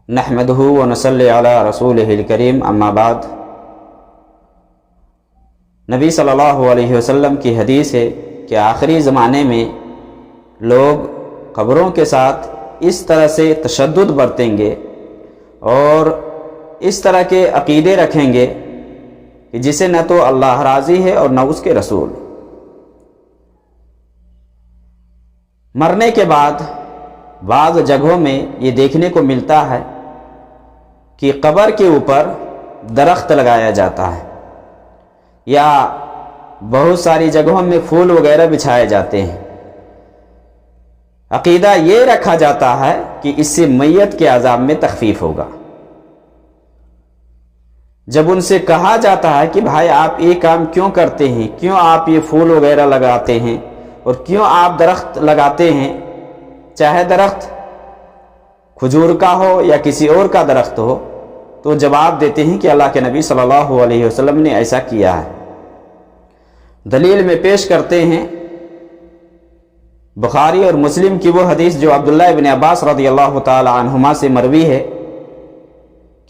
نحمدہ ونصلی علی رسولہ الکریم، اما بعد۔ نبی صلی اللہ علیہ وسلم کی حدیث ہے کہ آخری زمانے میں لوگ قبروں کے ساتھ اس طرح سے تشدد برتیں گے اور اس طرح کے عقیدے رکھیں گے کہ جسے نہ تو اللہ راضی ہے اور نہ اس کے رسول۔ مرنے کے بعد بعض جگہوں میں یہ دیکھنے کو ملتا ہے کہ قبر کے اوپر درخت لگایا جاتا ہے، یا بہت ساری جگہوں میں پھول وغیرہ بچھائے جاتے ہیں۔ عقیدہ یہ رکھا جاتا ہے کہ اس سے میت کے عذاب میں تخفیف ہوگا۔ جب ان سے کہا جاتا ہے کہ بھائی آپ یہ کام کیوں کرتے ہیں، کیوں آپ یہ پھول وغیرہ لگاتے ہیں اور کیوں آپ درخت لگاتے ہیں، چاہے درخت کھجور کا ہو یا کسی اور کا درخت ہو، تو جواب دیتے ہیں کہ اللہ کے نبی صلی اللہ علیہ وسلم نے ایسا کیا ہے۔ دلیل میں پیش کرتے ہیں بخاری اور مسلم کی وہ حدیث جو عبداللہ ابن عباس رضی اللہ تعالی عنہما سے مروی ہے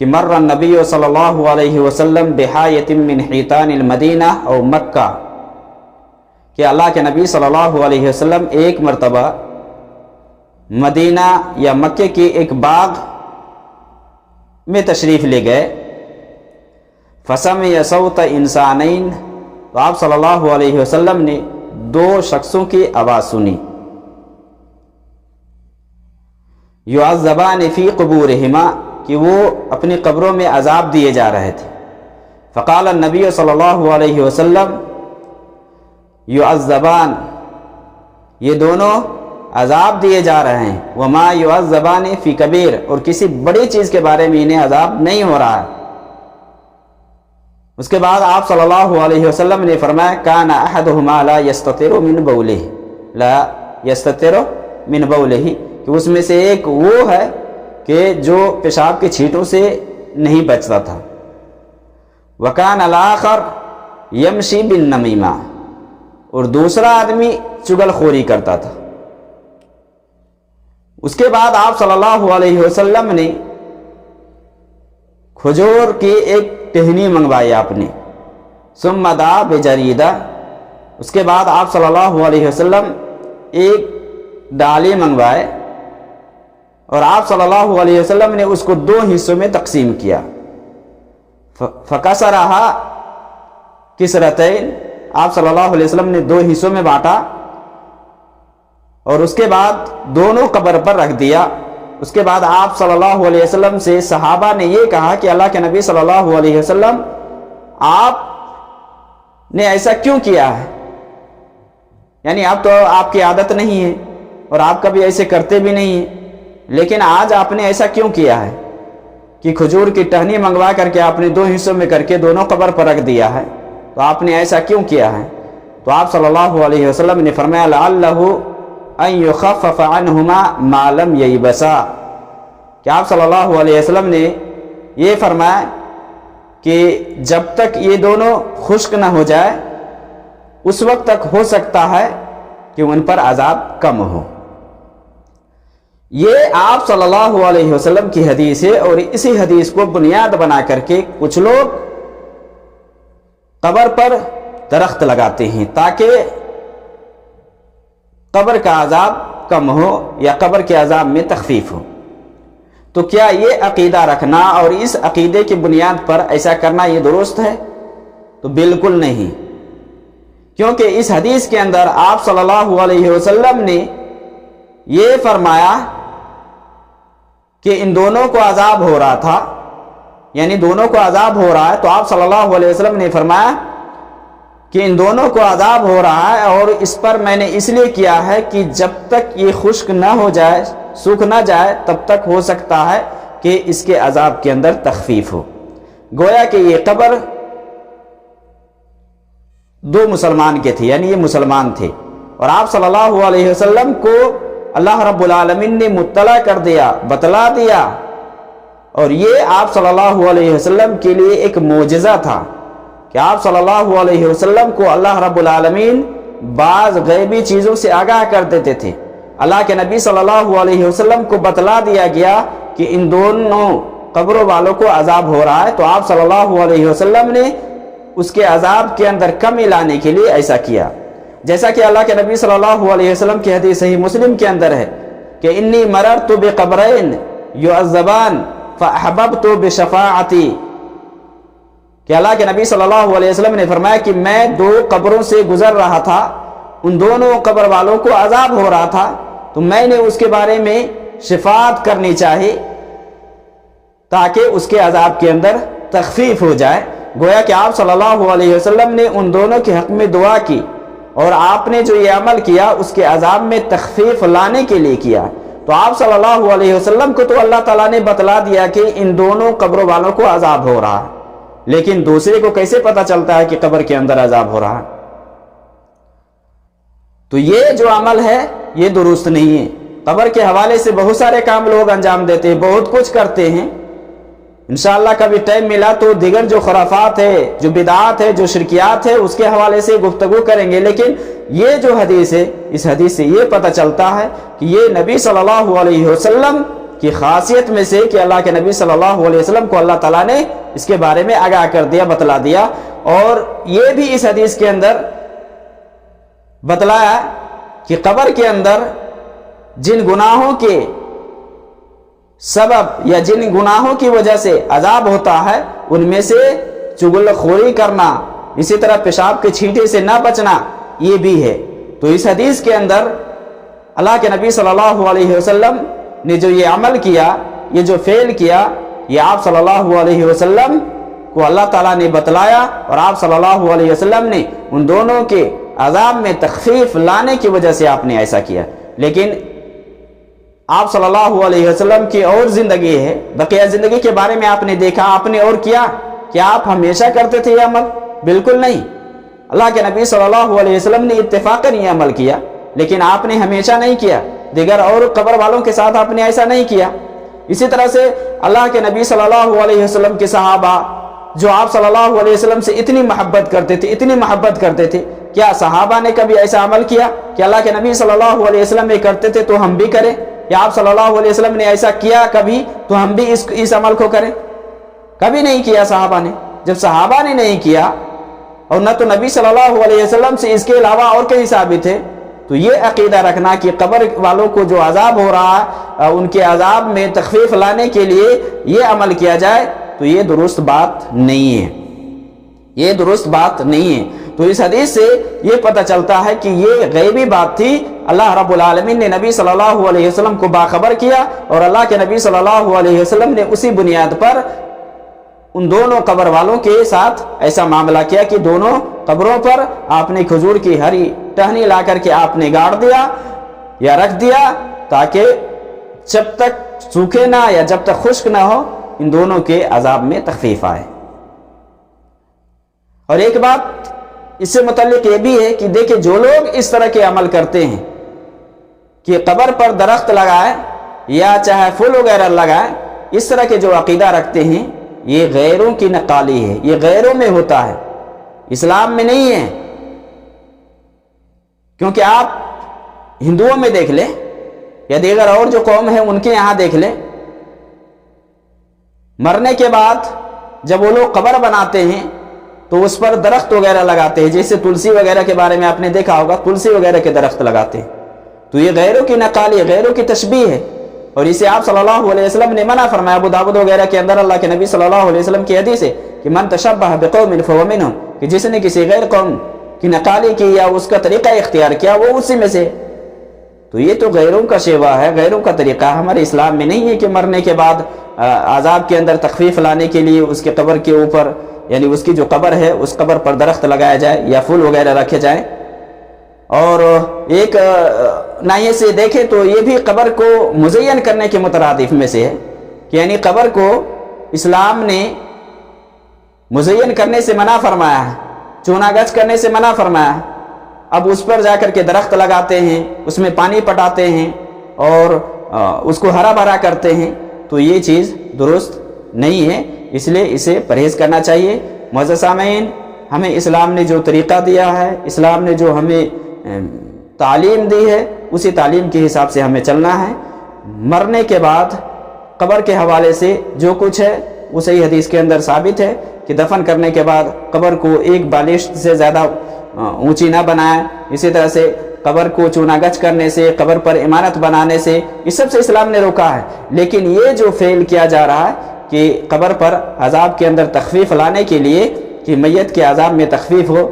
کہ مر النبی صلی اللہ علیہ وسلم بحایۃ من حیطان المدینہ او مکہ، کہ اللہ کے نبی صلی اللہ علیہ وسلم ایک مرتبہ مدینہ یا مکے کے ایک باغ میں تشریف لے گئے۔ فسمع صوت انسانین، تو آپ صلی اللہ علیہ وسلم نے دو شخصوں کی آواز سنی، یعذبان فی قبورہما، کہ وہ اپنی قبروں میں عذاب دیے جا رہے تھے۔ فقال النبی صلی اللہ علیہ وسلم یعذبان، یہ دونوں عذاب دیے جا رہے ہیں، وما یعذبان فی کبیر، اور کسی بڑی چیز کے بارے میں انہیں عذاب نہیں ہو رہا ہے۔ اس کے بعد آپ صلی اللہ علیہ وسلم نے فرمایا کان احدہما لا یستتر من بولہ، لا یستتر من بولہ، کہ اس میں سے ایک وہ ہے کہ جو پیشاب کے چھینٹوں سے نہیں بچتا تھا۔ وکان الآخر یمشی بالنمیمہ، اور دوسرا آدمی چغل خوری کرتا تھا۔ اس کے بعد آپ صلی اللہ علیہ وسلم نے کھجور کی ایک ٹہنی منگوائی آپ نے، ثم دعا بجریدہ، اس کے بعد آپ صلی اللہ علیہ وسلم ایک ڈالی منگوائے اور آپ صلی اللہ علیہ وسلم نے اس کو دو حصوں میں تقسیم کیا۔ فکسرہا کسرتین، آپ صلی اللہ علیہ وسلم نے دو حصوں میں بانٹا اور اس کے بعد دونوں قبر پر رکھ دیا۔ اس کے بعد آپ صلی اللہ علیہ وسلم سے صحابہ نے یہ کہا کہ اللہ کے نبی صلی اللہ علیہ وسلم آپ نے ایسا کیوں کیا ہے، یعنی اب تو آپ کی عادت نہیں ہے اور آپ کبھی ایسے کرتے بھی نہیں ہیں، لیکن آج آپ نے ایسا کیوں کیا ہے کہ کھجور کی ٹہنی منگوا کر کے آپ نے دو حصوں میں کر کے دونوں قبر پر رکھ دیا ہے، تو آپ نے ایسا کیوں کیا ہے؟ تو آپ صلی اللہ علیہ وسلم نے فرمایا لعلہ ان یخفف عنہما ما لم ییبسا، کہ آپ صلی اللہ علیہ وسلم نے یہ فرمایا کہ جب تک یہ دونوں خشک نہ ہو جائے اس وقت تک ہو سکتا ہے کہ ان پر عذاب کم ہو۔ یہ آپ صلی اللہ علیہ وسلم کی حدیث ہے، اور اسی حدیث کو بنیاد بنا کر کے کچھ لوگ قبر پر درخت لگاتے ہیں تاکہ قبر کا عذاب کم ہو یا قبر کے عذاب میں تخفیف ہو۔ تو کیا یہ عقیدہ رکھنا اور اس عقیدے کی بنیاد پر ایسا کرنا یہ درست ہے؟ تو بالکل نہیں، کیونکہ اس حدیث کے اندر آپ صلی اللہ علیہ وسلم نے یہ فرمایا کہ ان دونوں کو عذاب ہو رہا تھا، یعنی دونوں کو عذاب ہو رہا ہے، تو آپ صلی اللہ علیہ وسلم نے فرمایا کہ ان دونوں کو عذاب ہو رہا ہے اور اس پر میں نے اس لیے کیا ہے کہ جب تک یہ خشک نہ ہو جائے، سوکھ نہ جائے، تب تک ہو سکتا ہے کہ اس کے عذاب کے اندر تخفیف ہو۔ گویا کہ یہ قبر دو مسلمان کے تھے، یعنی یہ مسلمان تھے، اور آپ صلی اللہ علیہ وسلم کو اللہ رب العالمین نے مطلع کر دیا، بتلا دیا، اور یہ آپ صلی اللہ علیہ وسلم کے لیے ایک معجزہ تھا کہ آپ صلی اللہ علیہ وسلم کو اللہ رب العالمین بعض غیبی چیزوں سے آگاہ کر دیتے تھے۔ اللہ کے نبی صلی اللہ علیہ وسلم کو بتلا دیا گیا کہ ان دونوں قبروں والوں کو عذاب ہو رہا ہے، تو آپ صلی اللہ علیہ وسلم نے اس کے عذاب کے اندر کمی لانے کے لیے ایسا کیا. جیسا کہ اللہ کے نبی صلی اللہ علیہ وسلم کی حدیث صحیح مسلم کے اندر ہے کہ انی مررت بقبرین یعذبان فاحببت بشفاعتی، کہ اللہ کے نبی صلی اللہ علیہ وسلم نے فرمایا کہ میں 2 قبروں سے گزر رہا تھا، ان دونوں قبر والوں کو عذاب ہو رہا تھا، تو میں نے اس کے بارے میں شفاعت کرنی چاہی تاکہ اس کے عذاب کے اندر تخفیف ہو جائے. گویا کہ آپ صلی اللہ علیہ وسلم نے ان دونوں کے حق میں دعا کی، اور آپ نے جو یہ عمل کیا اس کے عذاب میں تخفیف لانے کے لیے کیا. تو آپ صلی اللہ علیہ وسلم کو تو اللہ تعالیٰ نے بتلا دیا کہ ان دونوں قبروں والوں کو عذاب ہو رہا ہے، لیکن دوسرے کو کیسے پتا چلتا ہے کہ قبر کے اندر عذاب ہو رہا ہے؟ تو یہ جو عمل ہے یہ درست نہیں ہے. قبر کے حوالے سے بہت سارے کام لوگ انجام دیتے ہیں، بہت کچھ کرتے ہیں. انشاءاللہ کبھی ٹائم ملا تو دیگر جو خرافات ہے، جو بدعات ہے، جو شرکیات ہے، اس کے حوالے سے گفتگو کریں گے. لیکن یہ جو حدیث ہے، اس حدیث سے یہ پتہ چلتا ہے کہ یہ نبی صلی اللہ علیہ وسلم کی خاصیت میں سے کہ اللہ کے نبی صلی اللہ علیہ وسلم کو اللہ تعالیٰ نے اس کے بارے میں آگاہ کر دیا، بتلا دیا. اور یہ بھی اس حدیث کے اندر بتلایا کہ قبر کے اندر جن گناہوں کے سبب یا جن گناہوں کی وجہ سے عذاب ہوتا ہے ان میں سے چغل خوری کرنا، اسی طرح پیشاب کے چھینٹے سے نہ بچنا، یہ بھی ہے. تو اس حدیث کے اندر اللہ کے نبی صلی اللہ علیہ وسلم نے جو یہ عمل کیا، یہ جو فعل کیا، یہ آپ صلی اللہ علیہ وسلم کو اللہ تعالیٰ نے بتلایا، اور آپ صلی اللہ علیہ وسلم نے ان دونوں کے عذاب میں تخفیف لانے کی وجہ سے آپ نے ایسا کیا. لیکن آپ صلی اللہ علیہ وسلم کی اور زندگی ہے، بقیہ زندگی کے بارے میں آپ نے دیکھا، آپ نے اور کیا؟ کیا آپ ہمیشہ کرتے تھے یہ عمل؟ بالکل نہیں. اللہ کے نبی صلی اللہ علیہ وسلم نے اتفاقاً یہ عمل کیا، لیکن آپ نے ہمیشہ نہیں کیا. دیگر اور قبر والوں کے ساتھ آپ نے ایسا نہیں کیا. اسی طرح سے اللہ کے نبی صلی اللہ علیہ وسلم کے صحابہ جو آپ صلی اللہ علیہ وسلم سے اتنی محبت کرتے تھے، اتنی محبت کرتے تھے، کیا صحابہ نے کبھی ایسا عمل کیا کہ اللہ کے نبی صلی اللہ علیہ وسلم یہ کرتے تھے تو ہم بھی کریں؟ یا آپ صلی اللہ علیہ وسلم نے ایسا کیا کبھی تو ہم بھی اس عمل کو کریں؟ کبھی نہیں کیا صحابہ نے. جب صحابہ نے نہیں کیا اور نہ تو نبی صلی اللہ علیہ وسلم سے اس کے علاوہ اور کہیں ثابت ہے، تو یہ عقیدہ رکھنا کہ قبر والوں کو جو عذاب ہو رہا ہے ان کے عذاب میں تخفیف لانے کے لیے یہ عمل کیا جائے، تو یہ درست بات نہیں ہے. یہ درست بات نہیں ہے. تو اس حدیث سے یہ پتہ چلتا ہے کہ یہ غیبی بات تھی. اللہ رب العالمین نے نبی صلی اللہ علیہ وسلم کو باخبر کیا، اور اللہ کے نبی صلی اللہ علیہ وسلم نے اسی بنیاد پر ان دونوں قبر والوں کے ساتھ ایسا معاملہ کیا کہ دونوں قبروں پر آپ نے کھجور کی ہری ٹہنی لا کر کے آپ نے گاڑ دیا یا رکھ دیا، تاکہ جب تک سوکھے نہ یا جب تک خشک نہ ہو ان دونوں کے عذاب میں تخفیف آئے. اور ایک بات اس سے متعلق یہ بھی ہے کہ دیکھیں جو لوگ اس طرح کے عمل کرتے ہیں کہ قبر پر درخت لگائے یا چاہے پھول وغیرہ لگائے، اس طرح کے جو عقیدہ رکھتے ہیں، یہ غیروں کی نقالی ہے، یہ غیروں میں ہوتا ہے، اسلام میں نہیں ہے. کیونکہ آپ ہندوؤں میں دیکھ لیں یا دیگر اور جو قوم ہے ان کے یہاں دیکھ لیں، مرنے کے بعد جب وہ لوگ قبر بناتے ہیں تو اس پر درخت وغیرہ لگاتے ہیں، جیسے تلسی وغیرہ کے بارے میں آپ نے دیکھا ہوگا، تلسی وغیرہ کے درخت لگاتے ہیں. تو یہ غیروں کی نقالی، غیروں کی تشبیہ ہے، اور اسے آپ صلی اللہ علیہ وسلم نے منع فرمایا. ابو داؤد وغیرہ کے اندر اللہ کے نبی صلی اللہ علیہ وسلم کی حدیث ہے کہ من تشبہ بقوم فهو منهم، کہ جس نے کسی غیر قوم کی نقالی کی یا اس کا طریقہ اختیار کیا وہ اسی میں سے. تو یہ تو غیروں کا شیوا ہے، غیروں کا طریقہ. ہمارے اسلام میں نہیں ہے کہ مرنے کے بعد عذاب کے اندر تخفیف لانے کے لیے اس کے قبر کے اوپر، یعنی اس کی جو قبر ہے اس قبر پر درخت لگایا جائے یا پھول وغیرہ رکھے جائیں. اور ایک ناحیے سے دیکھیں تو یہ بھی قبر کو مزین کرنے کے مترادف میں سے ہے کہ یعنی قبر کو اسلام نے مزین کرنے سے منع فرمایا ہے، چونا گچ کرنے سے منع فرمایا ہے. اب اس پر جا کر کے درخت لگاتے ہیں، اس میں پانی پٹاتے ہیں اور اس کو ہرا بھرا کرتے ہیں، تو یہ چیز درست نہیں ہے. اس لیے اسے پرہیز کرنا چاہیے. معزز سامعین، ہمیں اسلام نے جو طریقہ دیا ہے، اسلام نے جو ہمیں تعلیم دی ہے، اسی تعلیم کے حساب سے ہمیں چلنا ہے. مرنے کے بعد قبر کے حوالے سے جو کچھ ہے وہ صحیح حدیث کے اندر ثابت ہے کہ دفن کرنے کے بعد قبر کو ایک بالشت سے زیادہ اونچی نہ بنائیں، اسی طرح سے قبر کو چونا گچ کرنے سے، قبر پر عمارت بنانے سے، اس سب سے اسلام نے روکا ہے۔ لیکن یہ جو فعل کیا جا رہا ہے کہ قبر پر عذاب کے اندر تخفیف لانے کے لیے کہ میت کے عذاب میں تخفیف ہو،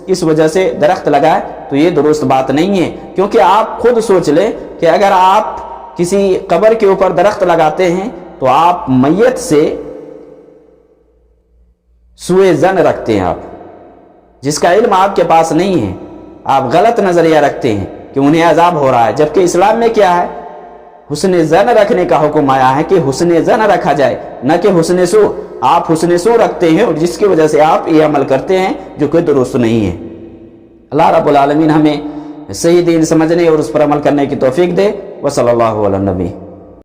اس وجہ سے درخت لگائے، تو یہ درست بات نہیں ہے۔ کیونکہ آپ خود سوچ لیں کہ اگر آپ کسی قبر کے اوپر درخت لگاتے ہیں تو آپ میت سے سوء ظن رکھتے ہیں، آپ جس کا علم آپ کے پاس نہیں ہے، آپ غلط نظریہ رکھتے ہیں کہ انہیں عذاب ہو رہا ہے، جبکہ اسلام میں کیا ہے؟ حسن ظن رکھنے کا حکم آیا ہے کہ حسن ظن رکھا جائے، نہ کہ حسن سو۔ آپ حسن سو رکھتے ہیں اور جس کی وجہ سے آپ یہ عمل کرتے ہیں جو کہ درست نہیں ہے۔ اللہ رب العالمین ہمیں صحیح دین سمجھنے اور اس پر عمل کرنے کی توفیق دے۔ وصلی اللہ علی النبی۔